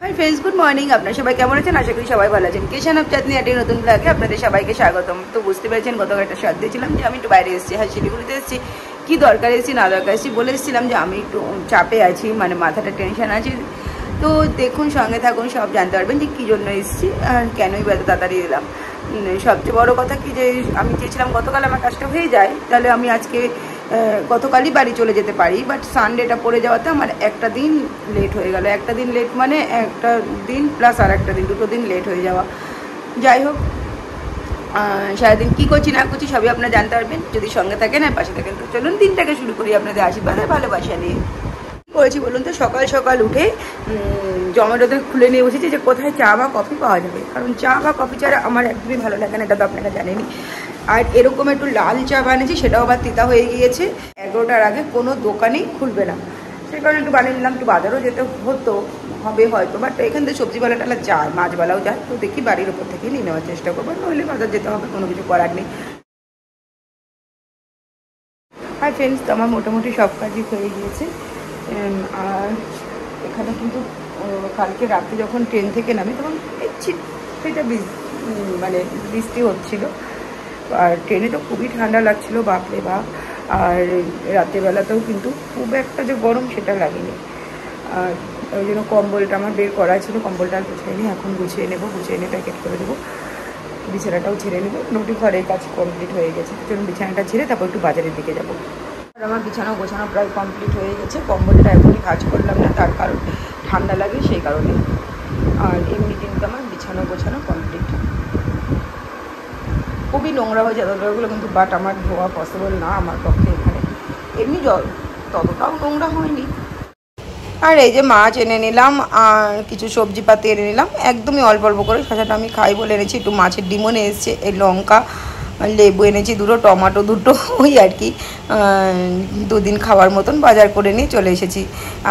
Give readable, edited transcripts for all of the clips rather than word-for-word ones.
Hi friends, good morning. আপনারা সবাই কেমন আছেন? আশা করি সবাই ভালো আছেন। কিষান অফ চাঁদনি একটি নতুন ব্লগে আপনাদের সবাইকে স্বাগতম। তো বুঝতে পেরেছেন গতকাল একটা শর্ট দিয়েছিলাম যে আমি একটু বাইরে এসেছি, হ্যাঁ শিলিগুড়িতে এসেছি। কী দরকার এসেছি না দরকার এসেছি বলে এসেছিলাম যে আমি একটু চাপে আছি, মানে মাথাটা টেনশন আছে। তো দেখুন, সঙ্গে থাকুন, সব জানতে পারবেন যে কী জন্য এসেছি আর কেনই বা এত তাড়াতাড়ি এলাম। সবচেয়ে বড় কথা কি যে আমি চেয়েছিলাম গতকাল আমার কাজটা হয়ে যায়, তাহলে আমি আজকে গতকালই বাড়ি চলে যেতে পারি। বাট সানডেটা পড়ে যাওয়াতে আমার একটা দিন লেট হয়ে গেল। একটা দিন লেট মানে একটা দিন প্লাস আর একটা দিন, দুটো দিন লেট হয়ে যাওয়া। যাই হোক, সারাদিন কী করছি না করছি সবই আপনারা জানতে পারবেন যদি সঙ্গে থাকেন আর পাশে থাকেন। তো চলুন দিনটাকে শুরু করি আপনাদের আশীর্বাদ আর ভালোবাসা নিয়ে। করেছি বলুন তো, সকাল সকাল উঠে জোম্যাটোতে খুলে নিয়ে বসেছি যে কোথায় চা বা কফি পাওয়া যাবে, কারণ চা বা কফি ছাড়া আমার একদমই ভালো লাগে না, এটা তো আপনারা জানেনই। আর এরকম একটু লাল চা বানিয়েছি, সেটাও আবার তিতা হয়ে গিয়েছে। 11টার আগে কোনো দোকানেই খুলবে না, সেই কারণে একটু বানিয়ে নিলাম। একটু বাজারও যেতে হবে হয়তো, বাট এখান থেকে সবজিওয়ালাটা যায়, মাছওয়ালাও যায়। তো দেখি বাড়ির ওপর থেকে নিয়ে নেওয়ার চেষ্টা করবো, নইলে বাজার যেতে হবে, কোনো কিছু করার নেই। আর ফ্রেন্ডস, তো আমার মোটামুটি সব কাজই হয়ে গিয়েছে। আর এখানে কিন্তু কালকে রাতে যখন ট্রেন থেকে নামি তখন সেটা মানে বৃষ্টি হচ্ছিল, আর ট্রেনে তো খুবই ঠান্ডা লাগছিল, বাপরে বাপ। আর রাতেরবেলাতেও কিন্তু খুব একটা যে গরম সেটা লাগেনি। আর ওই জন্য কম্বলটা আমার বের করা ছিল, কম্বলটা আর গুছিয়ে নিই, এখন গুছিয়ে নেবো, গুছিয়ে নিয়ে প্যাকেট করে দেবো। বিছানাটাও ছেড়ে নেবো, নটি ঘরের কাজ কমপ্লিট হয়ে গেছে। জন্য বিছানাটা ছেড়ে তারপর একটু বাজারের দিকে যাবো। আর আমার বিছানা গোছানো প্রায় কমপ্লিট হয়ে গেছে। কম্বলটা এখনই কাজ করলাম না, তার কারণ ঠান্ডা লাগে সেই কারণে। আর এমনি কিন্তু আমার বিছানা গোছানো কমপ্লিট। খুবই নোংরা হয়ে যায় চাদরগুলো কিন্তু, বাট আমার ধোয়া পসিবল না আমার পক্ষে এখানে। এমনি ততটাও নোংরা হয়নি। আর এই যে মাছ এনে নিলাম আর কিছু সবজিপাতি এনে নিলাম, একদমই অল্প অল্প করে। শসাটা আমি খাই বলে এনেছি, একটু মাছের ডিমও নিয়ে এসেছে, এই লঙ্কা লেবু এনেছি দুটো, টমেটো দুটো, ওই আর কি দুদিন খাওয়ার মতন বাজার করে নিয়ে চলে এসেছি।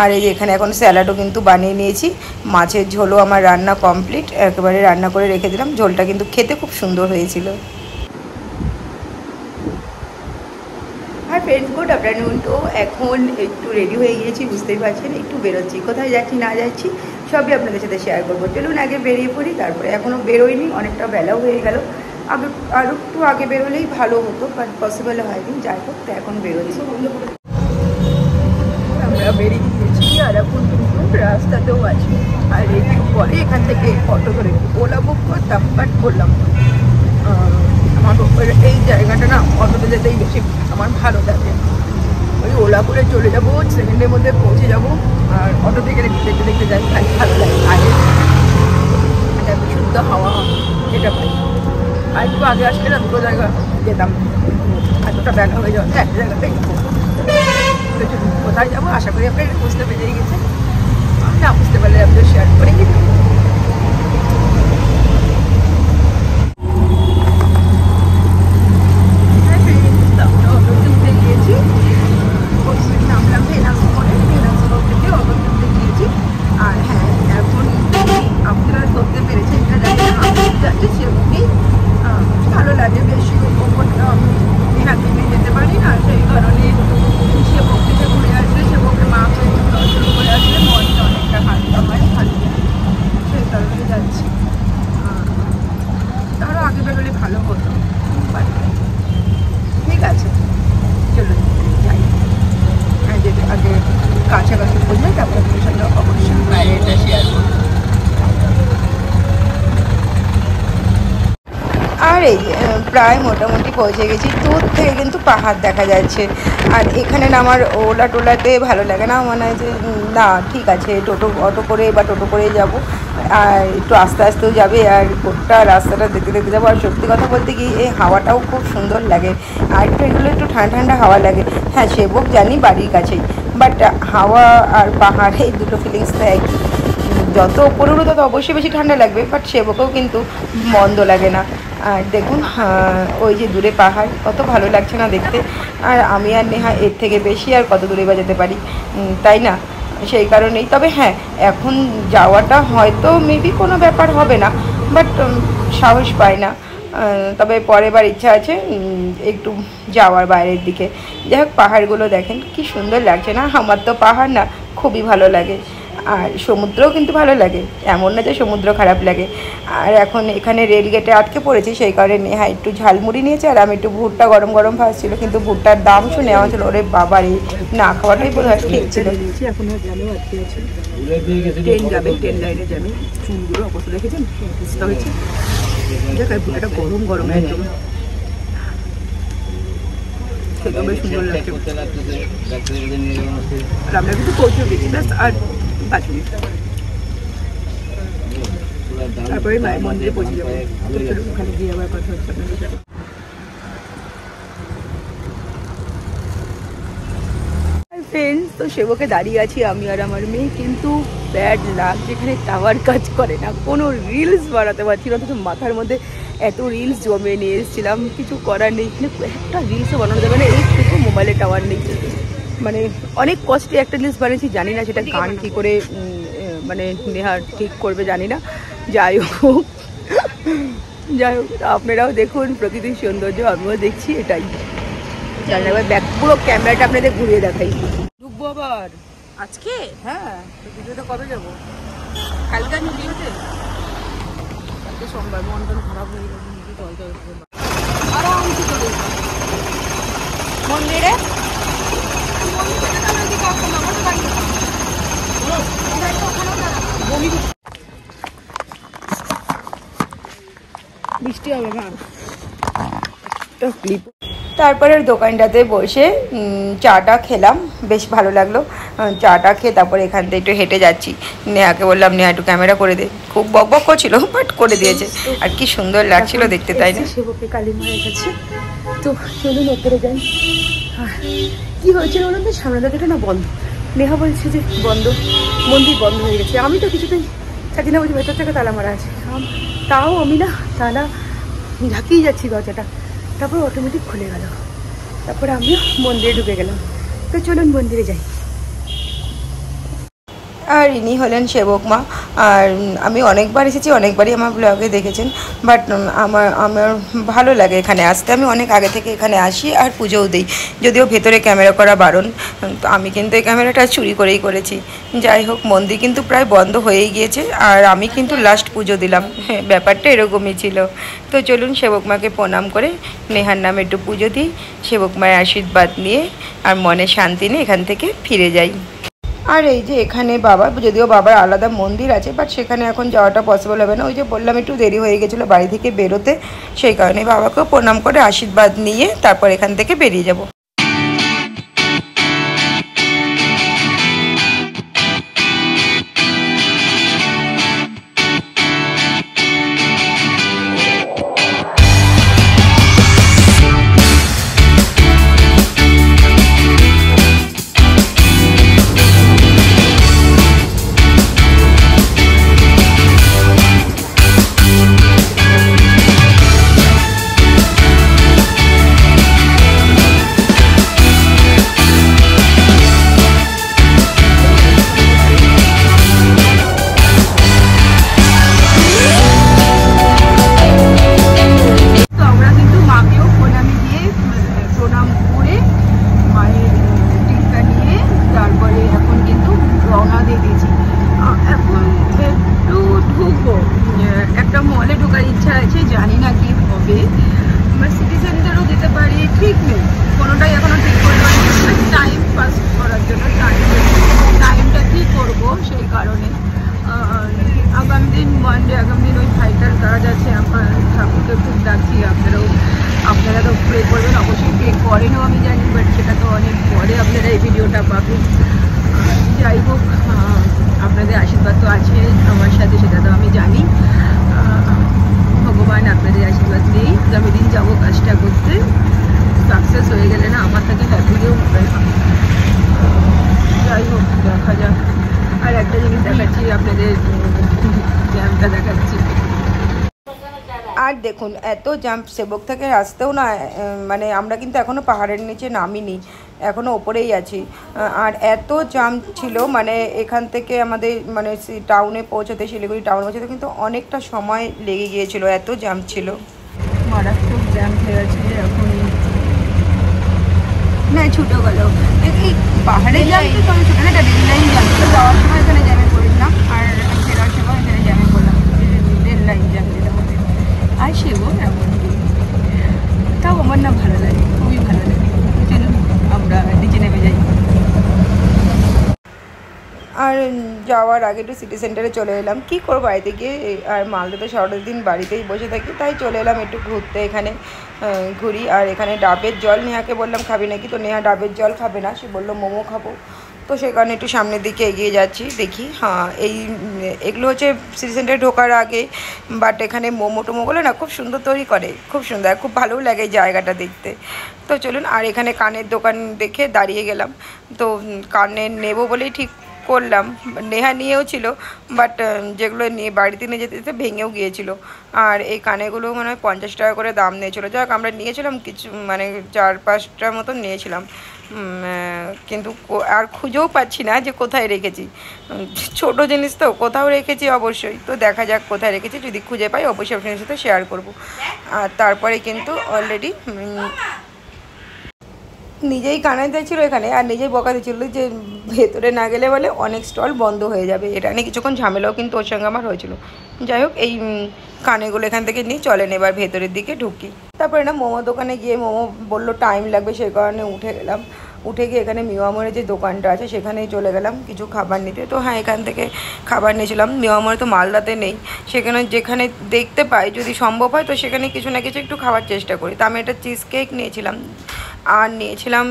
আর এই যে এখানে এখন স্যালাডও কিন্তু বানিয়ে নিয়েছি। মাছের ঝোলও আমার রান্না কমপ্লিট, একেবারে রান্না করে রেখে দিলাম। ঝোলটা কিন্তু খেতে খুব সুন্দর হয়েছিল। আর ফ্রেন্ডস, গুড আফটারনুন। তো এখন একটু রেডি হয়ে গিয়েছি, বুঝতেই পারছেন, একটু বেরোচ্ছি। কোথায় যাচ্ছি না যাচ্ছি সবই আপনাদের সাথে শেয়ার করবো। চলুন আগে বেরিয়ে পড়ি, তারপরে এখনও বেরোয়নি, অনেকটা বেলাও হয়ে গেল। আর একটু আগে বেরোলেই ভালো হতো, বাট পসিবল হয়নি। যাই হোক, তো এখন বেরোচ্ছি। আমরা বেরিয়ে গেছি আর এখন কিন্তু রাস্তাতেও আছি। আর একটু পরে এখান থেকে অটো করে ওলা বুক করতাম, বাট করলাম আমার এই জায়গাটা না অটোতে যেতেই বেশি আমার ভালো লাগে। ওই ওলা করে চলে যাবো, সেকেন্ডের মধ্যে পৌঁছে যাবো। আর অটো থেকে দেখতে দেখতে যাই, তাই ভালো লাগে। আগে একটা বিশুদ্ধ হাওয়া এটা পাই। আর একটু আগে আসলে না দুটো জায়গা যেতাম, এতটা ব্যাঘা হয়ে যাওয়া একটা জায়গাতে। কোথায় যাবো আশা করি আপনার বুঝতে পেরেই গেছে, না বুঝতে পারলে আপনাদের শেয়ার করে দিই। আর হ্যাঁ, এখন আপনারা ধরতে পেরেছেন এটা জানি না, আমি যাচ্ছি সেরকমই ভালো লাগে বেশি। ওপরটা আমি যেতে পারি না, সেই কারণে সেবক থেকে ঘুরে আসলে, সেবকের মা হয়ে দর্শন করে আসলে মনটা অনেকটা হালকা হয়, ভালো লাগে, সেই কারণে যাচ্ছি। তারও আগে বেরোলে ভালো হতো, বাট ঠিক আছে চলুন যাই। যদি আগে কাছাকাছি পৌঁছে তারপরে আপনার সঙ্গে অবশ্যই বাইরেটা শেয়ার করব। আর এই প্রায় মোটামুটি পৌঁছে গেছি। দূর থেকে কিন্তু পাহাড় দেখা যাচ্ছে। আর এখানে না আমার ওলা টোলাতে ভালো লাগে না, মনে হয় যে না ঠিক আছে অটো করে বা টোটো করে যাব, আর একটু আস্তে আস্তেও যাবে, আর গোটা রাস্তাটা দেখতে দেখতে যাবো। আর সত্যি কথা বলতে কি, এই হাওয়াটাও খুব সুন্দর লাগে। আর একটু ঠান্ডা ঠান্ডা হাওয়া লাগে। হ্যাঁ, সেবক জানি বাড়ির কাছেই, বাট হাওয়া আর পাহাড় এই দুটো ফিলিংস তো একই। যত ওপরে উঠো তত অবশ্যই বেশি ঠান্ডা লাগবে, বাট সেবকেও কিন্তু মন্দ লাগে না। আর দেখুন ওই যে দূরে পাহাড়, কত ভালো লাগছে না দেখতে। আর আমি আর নেহা এর থেকে বেশি আর কত দূরে বা যেতে পারি, তাই না? সেই কারণেই। তবে হ্যাঁ, এখন যাওয়াটা হয়তো মেবি কোনো ব্যাপার হবে না, বাট সাহস পাই না। তবে পরের বার ইচ্ছা আছে একটু যাওয়ার বাইরের দিকে। যাই হোক, পাহাড়গুলো দেখেন কি সুন্দর লাগছে না? আমার তো পাহাড় না খুবই ভালো লাগে। আর সমুদ্রও কিন্তু ভালো লাগে, এমন না যে সমুদ্র খারাপ লাগে। আর এখন এখানে রেলগেটে আটকে পড়েছি, সেই কারণে নেহা একটু ঝালমুড়ি নিয়েছে আর আমি একটু ভুট্টা গরম গরম ভাজছিল, কিন্তু ভুট্টার দাম শুনে আমার ছিল ওরে বাবারে, না খাওয়াটাই বোধ হয় ঠিক ছিল। এখন ট্রেন যাবে, ট্রেন লাইনে যাবে, চুলগুলো অবস্থা রেখেছেন হয়েছে, দেখায় ভুট্টাটা গরম গরম একদম খেতে বেশ সুন্দর লাগছে। আর আমরা কিন্তু পৌঁছে গেছি ব্যাস আর 5 মিনিট, তারপরে মায়ের মন্দিরে পৌঁছে যাবো। ওখানে গিয়ে আবার কথা হচ্ছে আপনাদের সাথে। ফ্রেন্ডস, তো সেবকে দাঁড়িয়ে আছি আমি আর আমার মেয়ে, কিন্তু ব্যাড লাক, যেখানে টাওয়ার কাজ করে না, কোনো রিলস বানাতে পারছি না, অথচ মাথার মধ্যে এত রিলস জমে নিয়ে এসেছিলাম, কিছু করার নেই, এখানে একটা রিলসও বানানো যাবে না, একটু মোবাইলে টাওয়ার নেই। মানে অনেক কষ্টে একটা রিলস বানিয়েছি, জানি না সেটা গান কী করে মানে নেহা ঠিক করবে জানি না। যাই হোক আপনারাও দেখুন প্রকৃতির সৌন্দর্য, আমিও দেখছি, এটাই। জানি এবার ব্যাক পুরো ক্যামেরাটা আপনাদের ঘুরিয়ে দেখাই। ঢুকবো আবার আজকে, হ্যাঁ ভিডিওটা কবে যাবো? কালকে আমি ভিডিওতে, কালকে সোমবার, মন টন খারাপ হয়ে গেছে, আরামসে চলে মন্দিরে। বৃষ্টি হবে না। তারপরে দোকানটাতে বসে চাটা খেলাম, বেশ ভালো লাগলো। চাটা খেয়ে তারপরে এখান থেকে একটু হেঁটে যাচ্ছি। নেহাকে বললাম নেহা একটু ক্যামেরা করে দে, খুব বক বক করছিল বাট করে দিয়েছে, আর কি সুন্দর লাগছিল দেখতে, তাই না? সেবকে কালী মায়ের কাছে, তো চলুন ওপরে যাই। কি হয়েছিল বলুন তো, সামনে দিকটা না বন্ধ, নেহা বলছে যে বন্ধ, মন্দির বন্ধ হয়ে গেছে। আমি তো কিছুতেই চাচ্ছি না, বলছি ভেতর থেকে তালা মারা আছে, তাও আমি না তালা ঝাঁকিয়ে যাচ্ছি দরজাটা, তারপর অটোমেটিক খুলে গেল, তারপরে আমিও মন্দিরে ঢুকে গেলাম। তো চলুন মন্দিরে যাই। আর ইনি হলেন সেবক মা, আর আমি অনেকবার এসেছি, অনেকবারই আমার ব্লগে দেখেছেন, বাট আমার ভালো লাগে এখানে আসতে। আমি অনেক আগে থেকে এখানে আসি আর পুজোও দিই, যদিও ভেতরে ক্যামেরা করা বারণ, তো আমি কিন্তু এই ক্যামেরাটা চুরি করেই করেছি। যাই হোক, মন্দির কিন্তু প্রায় বন্ধ হয়েই গিয়েছে, আর আমি কিন্তু লাস্ট পুজো দিলাম, ব্যাপারটা এরকমই ছিল। তো চলুন সেবক মাকে প্রণাম করে নেহার নামে একটু পুজো দিই, সেবক মায়ের আশীর্বাদ নিয়ে আর মনে শান্তি নিয়ে এখান থেকে ফিরে যাই। আর এই যে এখানে বাবা, যদিও বাবার আলাদা মন্দির আছে, বাট সেখানে এখন যাওয়াটা পসিবল হবে না। ওই যে বললাম একটু দেরি হয়ে গেছিলো বাড়ি থেকে বেরোতে, সেই কারণে বাবাকেও প্রণাম করে আশীর্বাদ নিয়ে তারপর এখান থেকে বেরিয়ে যাব। আপনারা তো প্রে করবেন, অবশ্যই প্রে করেনও আমি জানি, বাট সেটা তো অনেক পরে আপনারা এই ভিডিওটা পাবেন। যাই হোক, আপনাদের আশীর্বাদ তো আছে আমার সাথে, সেটা তো আমি জানি। ভগবান আপনাদের আশীর্বাদ নেই, আগামী দিন যাবো কাজটা করতে, সাকসেস হয়ে গেলে না আমার থেকে হ্যাপিও হবে না। যাই হোক, দেখা যাক। আর একটা জিনিস দেখাচ্ছি আপনাদের, জ্যামটা দেখাচ্ছি। আর দেখুন এত জাম্প সেবক থেকে আসতেও না, মানে আমরা কিন্তু এখনও পাহাড়ের নিচে নামিনি, এখনও ওপরেই আছি। আর এত জাম্প ছিল, মানে এখান থেকে আমাদের মানে টাউনে পৌঁছাতে, শিলিগুড়ি টাউনে পৌঁছাতে কিন্তু অনেকটা সময় লেগে গিয়েছিল, এত জাম্প ছিল, মারাত্মক জ্যাম্প হয়ে আছে। এখন না ছুটো গেল এই পাহাড়ে জাম্প তো ছোটো না, এটা রেল লাইন জাম্প, যাওয়ার সময় এখানে জ্যামে না। আর ফেরার সময় এখানে জ্যামে বললাম রেল লাইন জ্যাম যেটা বলে, আর সেও এমন কি, তাও আমার না ভালো লাগে, খুবই ভালো লাগে। চলুন আমরা নিচে নেমে যাই। আর যাওয়ার আগে একটু সিটি সেন্টারে চলে এলাম, কী করবো বাড়িতে গিয়ে, আর মালদা তো সারাটা দিন বাড়িতেই বসে থাকি, তাই চলে এলাম একটু ঘুরতে। এখানে ঘুরি। আর এখানে ডাবের জল, নেহাকে বললাম খাবি নাকি, তো নেহা ডাবের জল খাবে না, সে বললো মোমো খাবো। তো সে কারণে একটু সামনের দিকে এগিয়ে যাচ্ছি, দেখি। হ্যাঁ, এগুলো হচ্ছে সিটি সেন্টারে ঢোকার আগে, বাট এখানে মোমো টোমোগুলো না খুব সুন্দর তৈরি করে, খুব সুন্দর, খুব ভালোও লাগে এই জায়গাটা দেখতে। তো চলুন, আর এখানে কানের দোকান দেখে দাঁড়িয়ে গেলাম। তো কানের নেব বলেই ঠিক করলাম, নেহা নিয়েও ছিল, বাট যেগুলো নিয়ে বাড়িতে নিয়ে যেতে যেতে ভেঙেও গিয়েছিল। আর এই কানেগুলো মনে হয় 50 টাকা করে দাম নিয়েছিল। যাক, আমরা নিয়েছিলাম কিছু, মানে 4-5টার মতন নিয়েছিলাম, কিন্তু আর খুঁজেও পাচ্ছি না যে কোথায় রেখেছি। ছোট জিনিস তো, কোথাও রেখেছি অবশ্যই, তো দেখা যাক কোথায় রেখেছি, যদি খুঁজে পাই অবশ্যই আপনাদের সাথে শেয়ার করব। আর তারপরে কিন্তু অলরেডি নিজেই কানে দিয়েছিল এখানে, আর নিজেই বকা দিচ্ছিল যে ভেতরে না গেলে বলে অনেক স্টল বন্ধ হয়ে যাবে। এটা নিয়ে কিছুক্ষণ ঝামেলাও কিন্তু ওর সঙ্গে আমার হয়েছিল। যাই হোক, এই কানেগুলো এখান থেকে নিয়ে চলেন এবার ভেতরের দিকে ঢুকি। তারপরে না মোমো দোকানে গিয়ে, মোমো বললো টাইম লাগবে, সেই কারণে উঠে গেলাম। উঠে গিয়ে এখানে মিয়ামরের যে দোকানটা আছে সেখানেই চলে গেলাম কিছু খাবার নিতে। তো হ্যাঁ, এখান থেকে খাবার নিয়েছিলাম। মিয়ামরে তো মালদাতে নেই, সেখানে যেখানে দেখতে পাই যদি সম্ভব হয় তো সেখানে কিছু না কিছু একটু খাওয়ার চেষ্টা করি। তো আমি একটা চিজ কেক নিয়েছিলাম, আর নিয়েছিলাম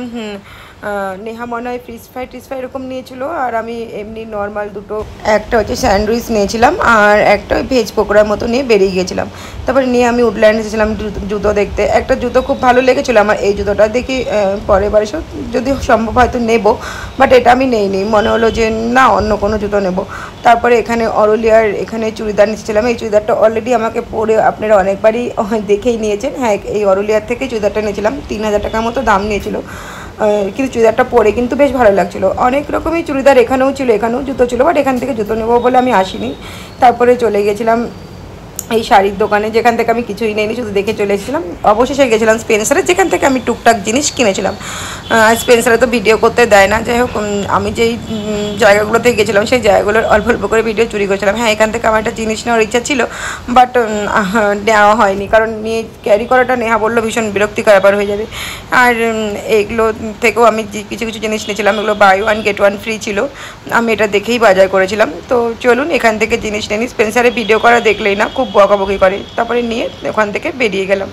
নেহা মনে হয় ফিশ ফ্রাই এরকম নিয়েছিল, আর আমি এমনি নর্মাল দুটো, একটা হচ্ছে স্যান্ডউইচ নিয়েছিলাম, আর একটা ওই ভেজ পকোড়ার মতো নিয়ে বেরিয়ে গিয়েছিলাম। তারপরে নিয়ে আমি উডল্যান্ড এসেছিলাম জুতো দেখতে। একটা জুতো খুব ভালো লেগেছিলো আমার, এই জুতোটা দেখি পরের বার এসে যদি সম্ভব হয়তো নেব, বাট এটা আমি নেইনি, মনে হলো যে না অন্য কোনো জুতো নেব। তারপরে এখানে অরুলিয়ার এখানে চুড়িদার নিয়েছিলাম। এই চুড়িদারটা অলরেডি আমাকে পরে আপনারা অনেকবারই দেখেই নিয়েছেন। হ্যাঁ, এই অরুলিয়ার থেকে চুড়িদারটা নিয়েছিলাম, 3000 টাকার মতো দাম নিয়েছিল, কিন্তু চুড়িদারটা পরে কিন্তু বেশ ভালো লাগছিলো। অনেক রকমই চুড়িদার এখানেও ছিল, এখানেও জুতো ছিল, বাট এখান থেকে জুতো নেবো বলে আমি আসিনি। তারপরে চলে গেছিলাম এই শাড়ির দোকানে, যেখান থেকে আমি কিছুই নেইনি, শুধু দেখে চলে এসেছিলাম। অবশেষে গেছিলাম স্পেন্সারে, যেখান থেকে আমি টুকটাক জিনিস কিনেছিলাম। স্পেন্সারে তো ভিডিও করতে দেয় না। যাই হোক, আমি যেই জায়গাগুলোতে গেছিলাম সেই জায়গাগুলোর অল্প অল্প করে ভিডিও চুরি করেছিলাম। হ্যাঁ, এখান থেকে আমার একটা জিনিস নেওয়ার ইচ্ছা ছিল, বাট নেওয়া হয়নি, কারণ নিয়ে ক্যারি করাটা নেহা বললো ভীষণ বিরক্তিকর ব্যাপার হয়ে যাবে। আর এইগুলো থেকেও আমি কিছু কিছু জিনিস নিয়েছিলাম, এগুলো buy one get one free ছিল, আমি এটা দেখেই বাজার করেছিলাম। তো চলুন এখান থেকে জিনিস নিয়ে নিই। স্পেন্সারে ভিডিও করা দেখলেই না খুব বকাবকি করে, তারপরে নিয়ে ওখান থেকে বেরিয়ে গেলাম।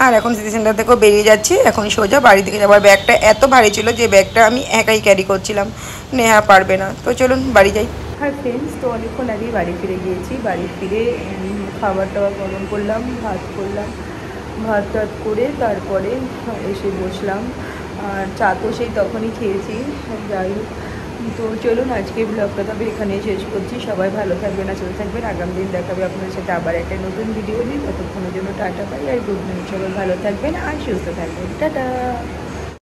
আর এখন সিটি সেন্টার থেকেও বেরিয়ে যাচ্ছি, এখন সোজা বাড়ি থেকে যাবার। ব্যাগটা এত ভারী ছিল যে ব্যাগটা আমি একাই ক্যারি করছিলাম, নেহা পারবে না। তো চলুন বাড়ি যাই। হ্যাঁ ফ্রেন্ডস, তো অনেকক্ষণ আগেই বাড়ি ফিরে গিয়েছি। বাড়ি ফিরে খাবার টাবার গরম করলাম, ভাত করলাম, ভাত টাত করে তারপরে এসে বসলাম। আর চা তো সেই তখনই খেয়েছি। যাই হোক, তো চলুন আজকে ব্লগটা তবে এখানেই শেষ করছি। সবাই ভালো থাকবেন, আসলে থাকবেন। আগামী দিন দেখাবে আপনাদের সাথে আবার একটা নতুন ভিডিও নিয়ে। ততক্ষণের জন্য টাটা পাই আর গুড নাইট। সবাই ভালো থাকবেন আর সুস্থ থাকবেন। টাটা।